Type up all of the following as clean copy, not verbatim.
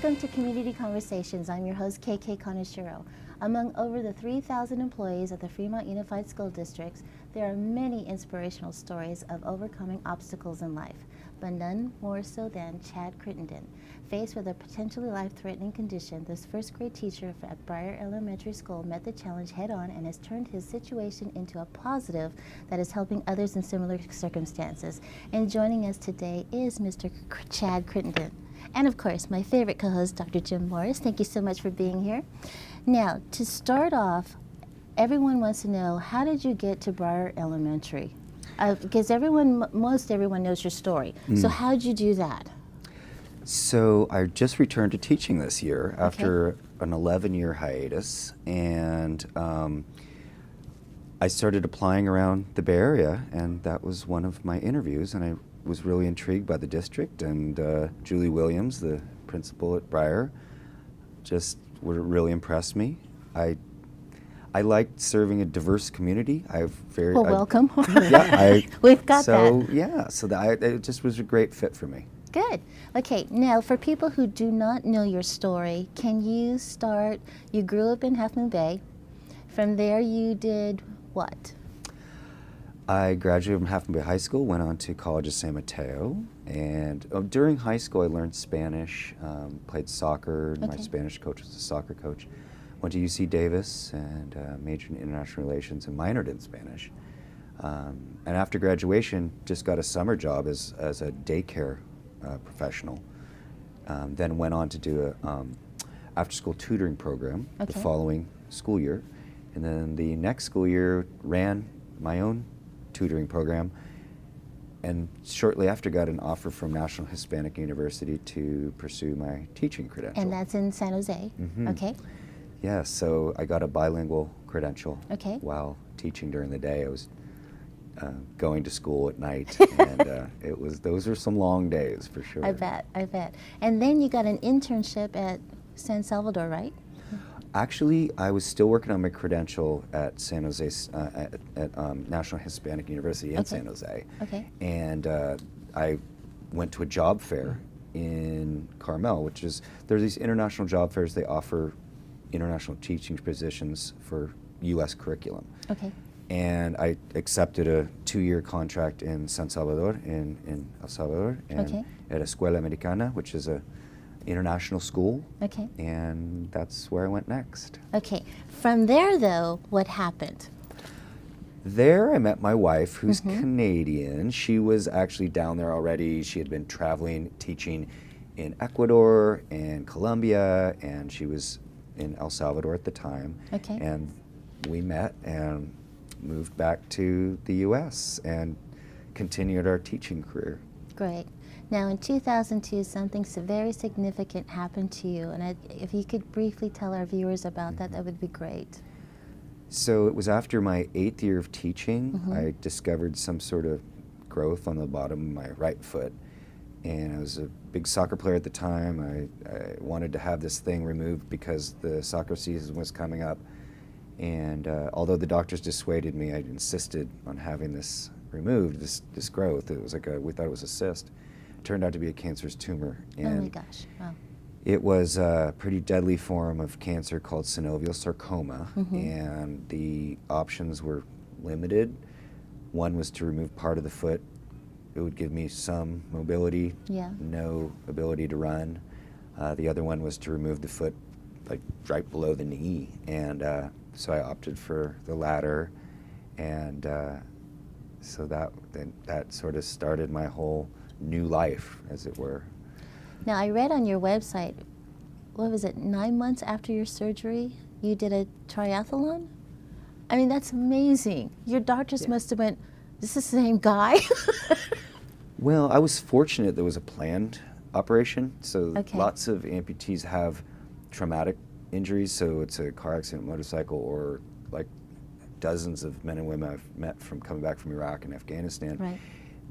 Welcome to Community Conversations. I'm your host, KK Kaneshiro. Among over the 3,000 employees at the Fremont Unified School District, there are many inspirational stories of overcoming obstacles in life, but none more so than Chad Crittenden. Faced with a potentially life-threatening condition, this first-grade teacher at Brier Elementary School met the challenge head-on and has turned his situation into a positive that is helping others in similar circumstances. And joining us today is Mr. Chad Crittenden. And of course, my favorite co-host, Dr. Jim Morris. Thank you so much for being here. Now, to start off, everyone wants to know, how did you get to Brier Elementary? Because most everyone knows your story. So how did you do that? So I just returned to teaching this year after an 11-year hiatus, and I started applying around the Bay Area, and that was one of my interviews, and I was really intrigued by the district, and Julie Williams, the principal at Brier, just really impressed me. I liked serving a diverse community. Welcome. Yeah, We've got that. So yeah, it just was a great fit for me. Good. Okay, now for people who do not know your story, can you start, you grew up in Half Moon Bay. From there you did what? I graduated from Half Moon Bay High School, went on to College of San Mateo, and during high school I learned Spanish, played soccer. My Spanish coach was a soccer coach. Went to UC Davis and majored in international relations and minored in Spanish. And after graduation, just got a summer job as a daycare professional. Then went on to do a after-school tutoring program the following school year. And then the next school year ran my own tutoring program, and shortly after got an offer from National Hispanic University to pursue my teaching credential. And that's in San Jose. Okay. Yeah, so I got a bilingual credential while teaching during the day. I was going to school at night, and those were some long days for sure. I bet. And then you got an internship at San Salvador, right? Actually, I was still working on my credential at San Jose, at National Hispanic University in San Jose. And I went to a job fair in Carmel, there's these international job fairs. They offer international teaching positions for U.S. curriculum. And I accepted a 2-year contract in San Salvador, in El Salvador, and at Escuela Americana, which is a international school. And that's where I went next. From there, though, what happened? There I met my wife, who's Canadian. She was actually down there already. She had been traveling, teaching in Ecuador and Colombia, and she was in El Salvador at the time. And we met and moved back to the U.S. and continued our teaching career. Great. Now in 2002, something very significant happened to you, and if you could briefly tell our viewers about that, that would be great. So it was after my 8th year of teaching, I discovered some sort of growth on the bottom of my right foot. And I was a big soccer player at the time. I wanted to have this thing removed because the soccer season was coming up. And although the doctors dissuaded me, I insisted on having this removed, this growth. It was we thought it was a cyst. It turned out to be a cancerous tumor. And oh my gosh, wow. It was a pretty deadly form of cancer called synovial sarcoma, and the options were limited. One was to remove part of the foot. It would give me some mobility, no ability to run. The other one was to remove the foot like right below the knee, and so I opted for the latter, and so that sort of started my whole new life, as it were. Now I read on your website, what was it, 9 months after your surgery, you did a triathlon? I mean, that's amazing. Your doctors must have went, this is the same guy? Well, I was fortunate there was a planned operation. So lots of amputees have traumatic injuries. So it's a car accident, motorcycle, or like dozens of men and women I've met from coming back from Iraq and Afghanistan.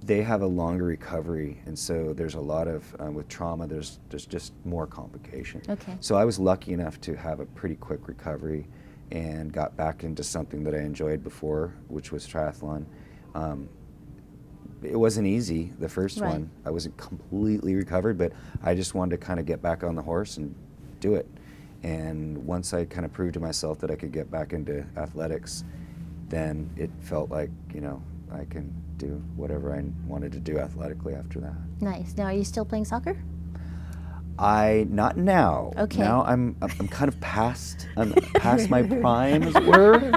They have a longer recovery, and so there's a lot of, with trauma, there's just more complication. So I was lucky enough to have a pretty quick recovery and got back into something that I enjoyed before, which was triathlon. it wasn't easy, the first Right. one. I wasn't completely recovered, but I just wanted to kind of get back on the horse and do it. And once I kind of proved to myself that I could get back into athletics, then it felt like, I can do whatever I wanted to do athletically after that. Nice. Now, are you still playing soccer? Not now. Okay. Now I'm kind of past my prime, as it were.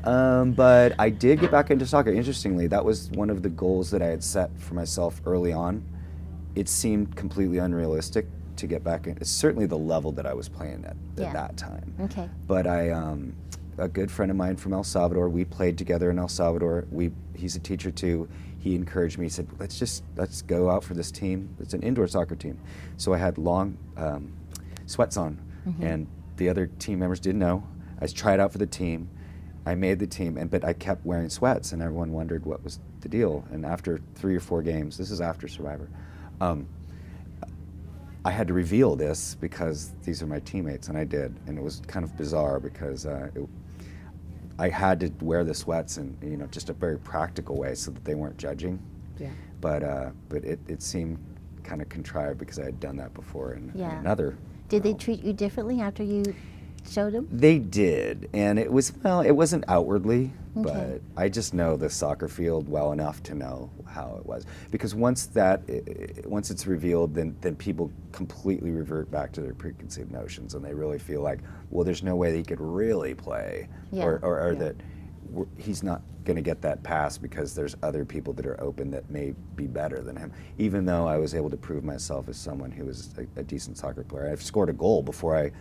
But I did get back into soccer. Interestingly, that was one of the goals that I had set for myself early on. It seemed completely unrealistic to get back in. It's certainly the level that I was playing at that time. Okay. But a good friend of mine from El Salvador, we played together in El Salvador. He's a teacher too. He encouraged me. He said, let's go out for this team. It's an indoor soccer team. So I had long sweats on, and the other team members didn't know. I tried out for the team. I made the team, but I kept wearing sweats, and everyone wondered what was the deal. And after 3 or 4 games, this is after Survivor, I had to reveal this because these are my teammates, and I did. And it was kind of bizarre because I had to wear the sweats in just a very practical way so that they weren't judging. Yeah. But it seemed kind of contrived because I had done that before in another. Did they treat you differently after you showed them? They did, and it wasn't outwardly, Okay. but I just know the soccer field well enough to know how it was. Because once it's revealed, then people completely revert back to their preconceived notions, and they really feel like, well, there's no way that he could really play, or that he's not going to get that pass because there's other people that are open that may be better than him. Even though I was able to prove myself as someone who was a decent soccer player, I've scored a goal before I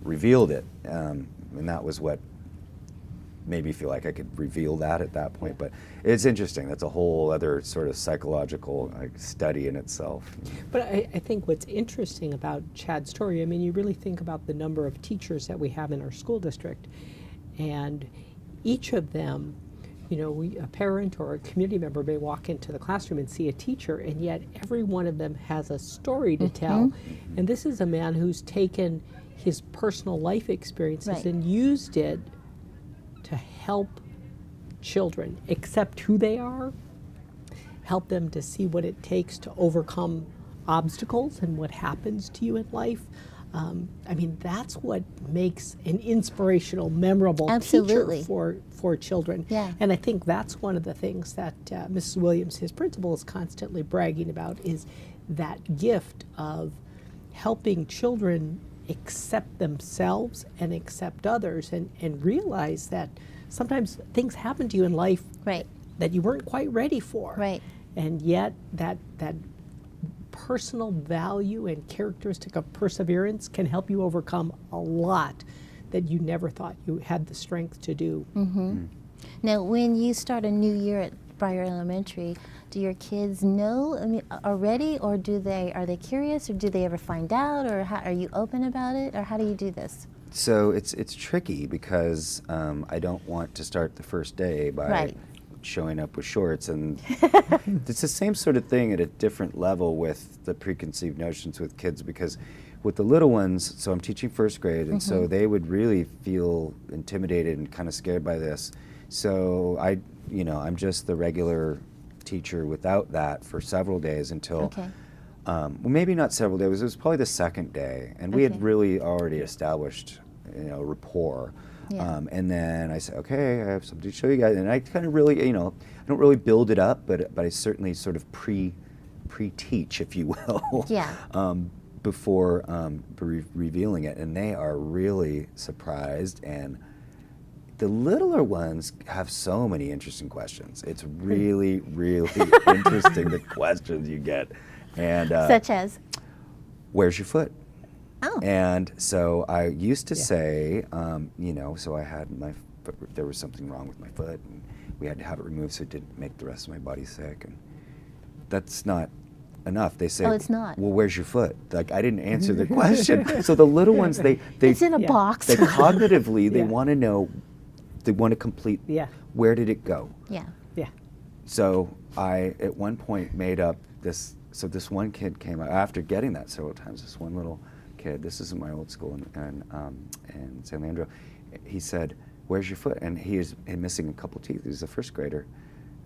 revealed it, and that was what made me feel like I could reveal that at that point. But it's interesting. That's a whole other sort of psychological study in itself. But I think what's interesting about Chad's story, I mean, you really think about the number of teachers that we have in our school district, and each of them, a parent or a community member may walk into the classroom and see a teacher, and yet every one of them has a story to tell. And this is a man who's taken his personal life experiences and used it to help children accept who they are, help them to see what it takes to overcome obstacles and what happens to you in life. I mean, that's what makes an inspirational, memorable Absolutely. teacher for children. Yeah. And I think that's one of the things that Mrs. Williams, his principal, is constantly bragging about, is that gift of helping children accept themselves and accept others, and realize that sometimes things happen to you in life that you weren't quite ready for. Right. And yet that personal value and characteristic of perseverance can help you overcome a lot that you never thought you had the strength to do. Now, when you start a new year at Brier Elementary, do your kids know already, or are they curious, or do they ever find out, or are you open about it, or how do you do this? So it's tricky because I don't want to start the first day by showing up with shorts, and it's the same sort of thing at a different level with the preconceived notions with kids, because with the little ones, so I'm teaching first grade, and so they would really feel intimidated and kind of scared by this. So I'm just the regular teacher without that for several days until, well, maybe not several days, it was probably the second day, and we had really already established, rapport. And then I said, okay, I have something to show you guys, and I kind of really, I don't really build it up, but I certainly sort of pre-teach, if you will, before revealing it, and they are really surprised. And the littler ones have so many interesting questions. It's really, really interesting, the questions you get. And such as? Where's your foot? Oh. And so I used to say, so I had there was something wrong with my foot, and we had to have it removed so it didn't make the rest of my body sick. And that's not enough. They say, oh, it's not. Well, where's your foot? Like, I didn't answer the question. So the little ones, it's in a box. They cognitively, they want to know, they want to complete, where did it go? Yeah. So I, at one point, made up this, so this one kid came out, after getting that several times, this one little kid, this is in my old school in San Leandro, he said, where's your foot? And he is missing a couple teeth. He's a first grader.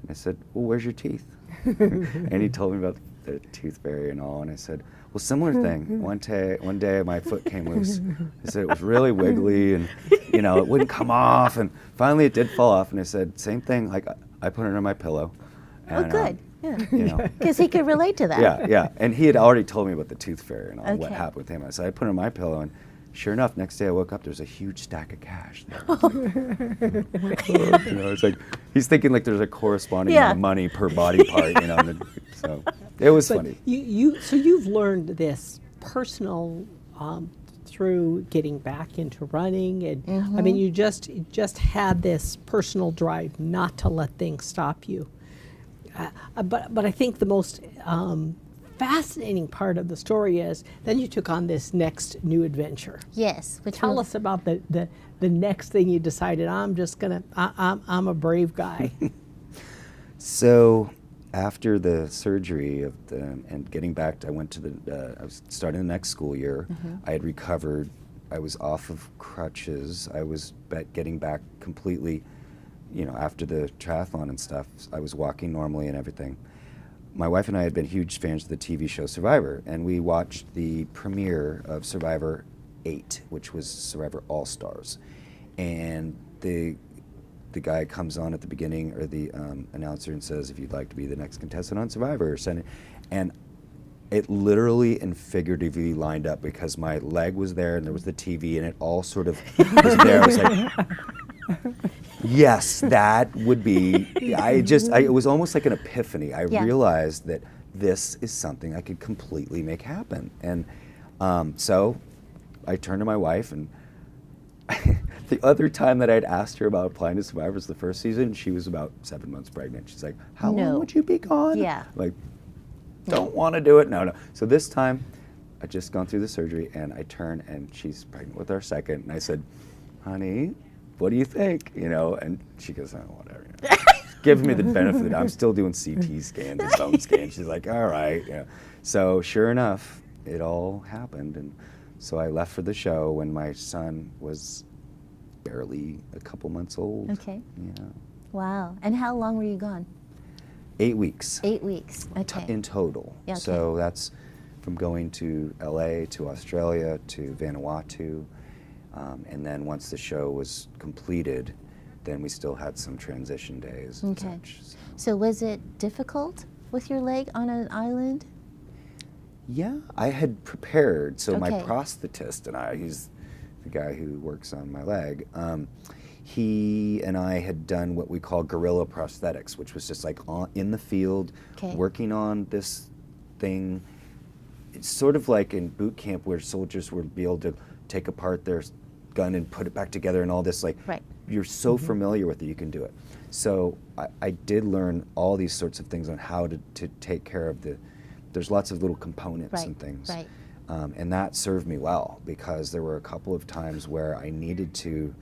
And I said, well, where's your teeth? And he told me about the tooth fairy and all, and I said, well, similar thing. One day my foot came loose. I said it was really wiggly, and it wouldn't come off, and finally it did fall off. And I said, same thing. Like I put it under my pillow. And, Oh, good. Yeah. Because he could relate to that. Yeah. And he had already told me about the tooth fairy and all what Okay. happened with him. I said I put it on my pillow, and sure enough, next day I woke up, there's a huge stack of cash there. It's like he's thinking like there's a corresponding Yeah. money per body part. So it was But funny. so you've learned this personal through getting back into running, and I mean, you just had this personal drive not to let things stop you. But I think the most fascinating part of the story is then you took on this next new adventure. Yes. Which Tell will- us about the next thing you decided. I'm a brave guy. So after the surgery and getting back, I went to I was starting the next school year. I had recovered. I was off of crutches. I was getting back completely, after the triathlon and stuff. I was walking normally and everything. My wife and I had been huge fans of the TV show Survivor, and we watched the premiere of Survivor 8, which was Survivor All-Stars. And the guy comes on at the beginning, or the announcer, and says, if you'd like to be the next contestant on Survivor, send it. And it literally and figuratively lined up because my leg was there and there was the TV and it all sort of was there. I was like, yes, that would be, it was almost like an epiphany. I Yeah. realized that this is something I could completely make happen. And so I turned to my wife, and the other time that I'd asked her about applying to Survivor was the first season. She was about 7 months pregnant. She's like, how long would you be gone? Yeah. Like, don't want to do it. No. So this time, I just gone through the surgery, and I turn, and she's pregnant with our second. And I said, honey, what do you think? And she goes, oh, whatever. Giving me the benefit of the doubt. I'm still doing CT scans and bone scans. She's like, all right. So sure enough, it all happened. And so I left for the show when my son was barely a couple months old. Okay. Yeah. Wow. And how long were you gone? 8 weeks. 8 weeks. Okay. In total. Yeah, okay. So that's from going to LA to Australia to Vanuatu. And then once the show was completed, then we still had some transition days and Okay. such. So was it difficult with your leg on an island? Yeah, I had prepared. So my Okay. prosthetist and I, he's the guy who works on my leg, he and I had done what we call guerrilla prosthetics, which was just like in the field, Okay. working on this thing. It's sort of like in boot camp where soldiers would be able to take apart their gun and put it back together and all this. Like, Right. you're so familiar with it, you can do it. So I did learn all these sorts of things on how to take care of there's lots of little components Right, and things. right. And that served me well because there were a couple of times where I needed to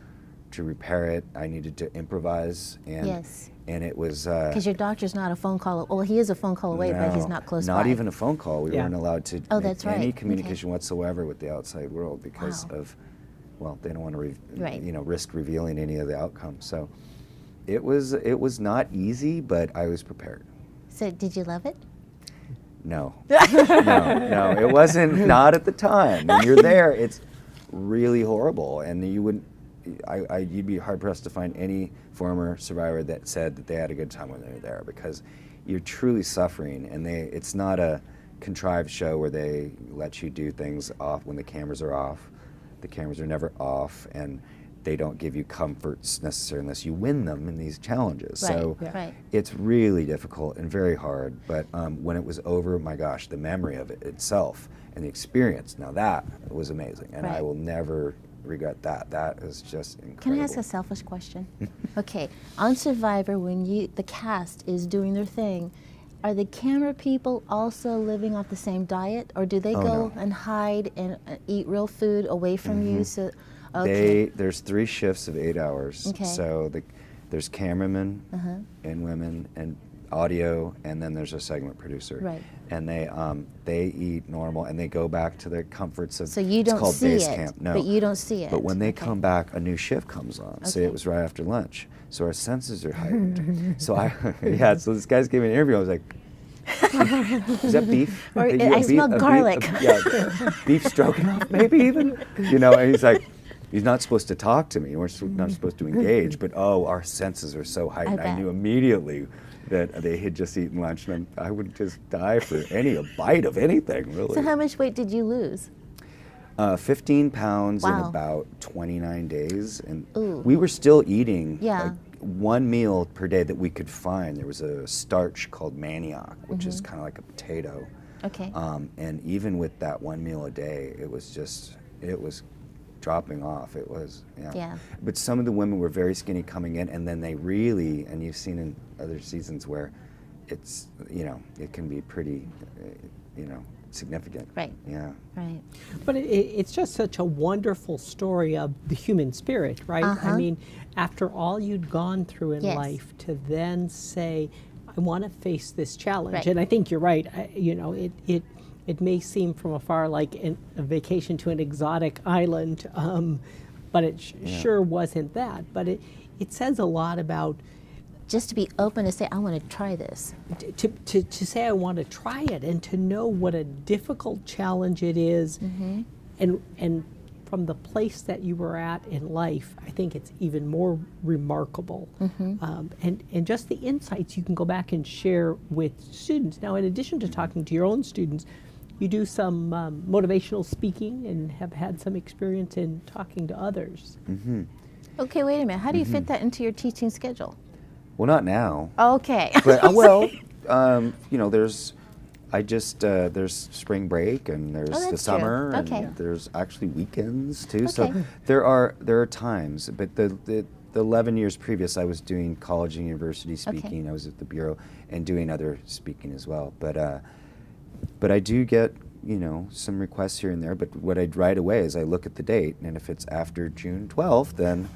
repair it. I needed to improvise, and Yes. and it was Because your doctor's not a phone call. Well, he is a phone call away, but he's not close by. not even a phone call. We Yeah. weren't allowed to Oh, make that's any right. communication whatsoever with the outside world because Wow. of, well, they don't want to Right. risk revealing any of the outcomes. So it was not easy, but I was prepared. So did you love it? No, no, it wasn't. Not at the time. When you're there, it's really horrible, and you wouldn't. You'd be hard pressed to find any former survivor that said that they had a good time when they were there because you're truly suffering, and it's not a contrived show where they let you do things off when the cameras are off. The cameras are never off, and they don't give you comforts necessarily unless you win them in these challenges. Right, So yeah. Right. it's really difficult and very hard. But when it was over, my gosh, the memory of it itself and the experience, now that was amazing. And I Right. will never regret that. That is just incredible. Can I ask a selfish question? Okay, on Survivor, when the cast is doing their thing, are the camera people also living off the same diet, or do they Oh, go no. and hide and eat real food away from you? So, okay, There's 3 shifts of 8 hours. Okay. So there's cameramen Uh-huh. and women, and audio, and then there's a segment producer. Right. And they eat normal, and they go back to the comforts of. So you it's don't called see base it, camp. No. but you don't see it. But when they Okay. come back, a new shift comes on. Say Okay. it was right after lunch, so our senses are heightened. So yeah. So this guy's giving me an interview. I was like, "Is that beef? Or, Are you I smell garlic." Beef stroganoff, maybe even. You know, and he's like, he's not supposed to talk to me. We're not supposed to engage. But our senses are so heightened. I bet. knew immediately that they had just eaten lunch, and I would just die for a bite of anything, really. So how much weight did you lose? 15 pounds in Wow. about 29 days, and Ooh. we were still eating Yeah. like one meal per day that we could find. There was a starch called manioc, which is kind of like a potato. Okay. And even with that one meal a day, it was dropping off. It was, Yeah. But some of the women were very skinny coming in, and then they really, and you've seen in other seasons where it's, it can be pretty, significant. Right. Yeah. Right. But it's just such a wonderful story of the human spirit, right? Uh-huh. I mean, after all you'd gone through in Yes. life, to then say, I want to face this challenge. Right. And I think you're right. It may seem from afar like a vacation to an exotic island, but it sure wasn't that. But it says a lot about Just to be open to say, I want to try this. to say I want to try it, and to know what a difficult challenge it is, and from the place that you were at in life, I think it's even more remarkable. And just the insights you can go back and share with students. Now, in addition to talking to your own students, you do some motivational speaking and have had some experience in talking to others. Okay, wait a minute. How do you fit that into your teaching schedule? Well, not now. Okay. But there's spring break, and there's the that's summer, true. and Okay. there's actually weekends too. So Okay. there are times. But the 11 years previous, I was doing college and university speaking. I was at the bureau and doing other speaking as well. But I do get some requests here and there. But what I right away is I look at the date, and if it's after June 12th, then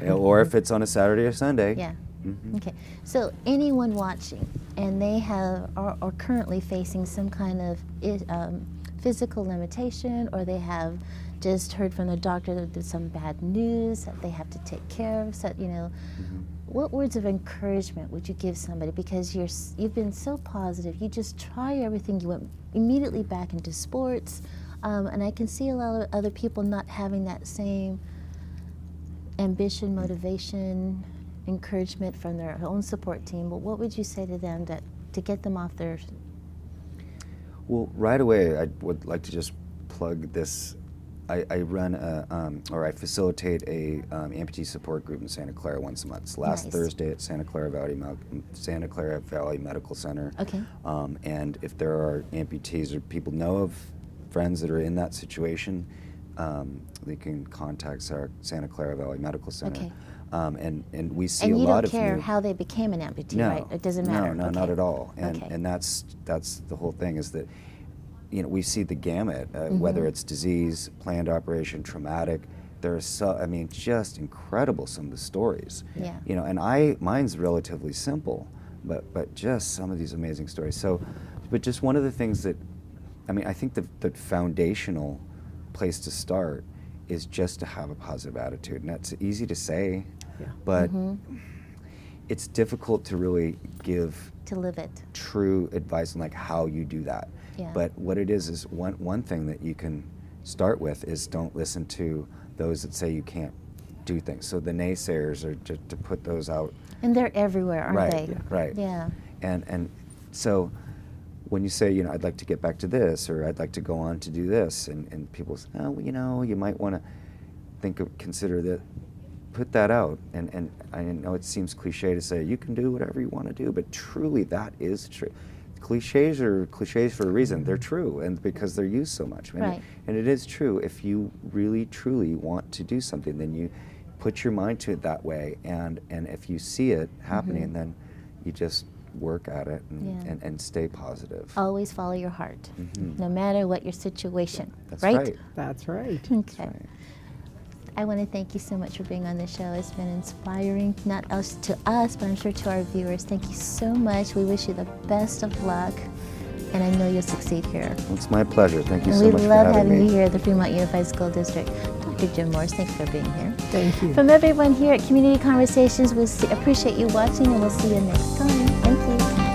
or if it's on a Saturday or Sunday. Yeah. Okay. So anyone watching and they are currently facing some kind of physical limitation, or they have just heard from the doctor that there's some bad news that they have to take care of, so, what words of encouragement would you give somebody? Because you've been so positive. You just try everything. You went immediately back into sports, and I can see a lot of other people not having that same ambition, motivation, encouragement from their own support team. But what would you say to them to get them off their... Well, right away, I would like to just plug this. I run I facilitate a amputee support group in Santa Clara once a month. It's last Nice. Thursday at Santa Clara Valley Medical Center. Okay. And if there are amputees or people know of friends that are in that situation, they can contact Santa Clara Valley Medical Center. Okay. And we see And a you lot don't of care new, how they became an amputee, no, right? It doesn't matter. No, Okay. not at all. And Okay. and that's the whole thing, is that we see the gamut, whether it's disease, planned operation, traumatic. There's just incredible, some of the stories. Yeah. And mine's relatively simple, but just some of these amazing stories. So, but just one of the things that, I think the foundational place to start is just to have a positive attitude, and that's easy to say, but it's difficult to really give To live it. true advice on like how you do that. Yeah. But what it is one thing that you can start with is don't listen to those that say you can't do things. So the naysayers are just to put those out. And they're everywhere, aren't Right, they? yeah. Right. Yeah. And so when you say, I'd like to get back to this, or I'd like to go on to do this, and people say, you might want to consider that, put that out. And I know it seems cliche to say you can do whatever you want to do, but truly that is true. Cliches are cliches for a reason. They're true, and because they're used so much. Right. And it is true. If you really, truly want to do something, then you put your mind to it that way, and if you see it happening, then you just work at it and stay positive. Always follow your heart, no matter what your situation. That's right. That's right. Okay. Right. I want to thank you so much for being on the show. It's been inspiring, not us to us, but I'm sure to our viewers. Thank you so much. We wish you the best of luck, and I know you'll succeed here. It's my pleasure. Thank you And so we much for love having having me. you here at the Fremont Unified School District. Dr. Jim Morris, thanks for being here. Thank you. From everyone here at Community Conversations, we appreciate you watching, and we'll see you next time. Thank you.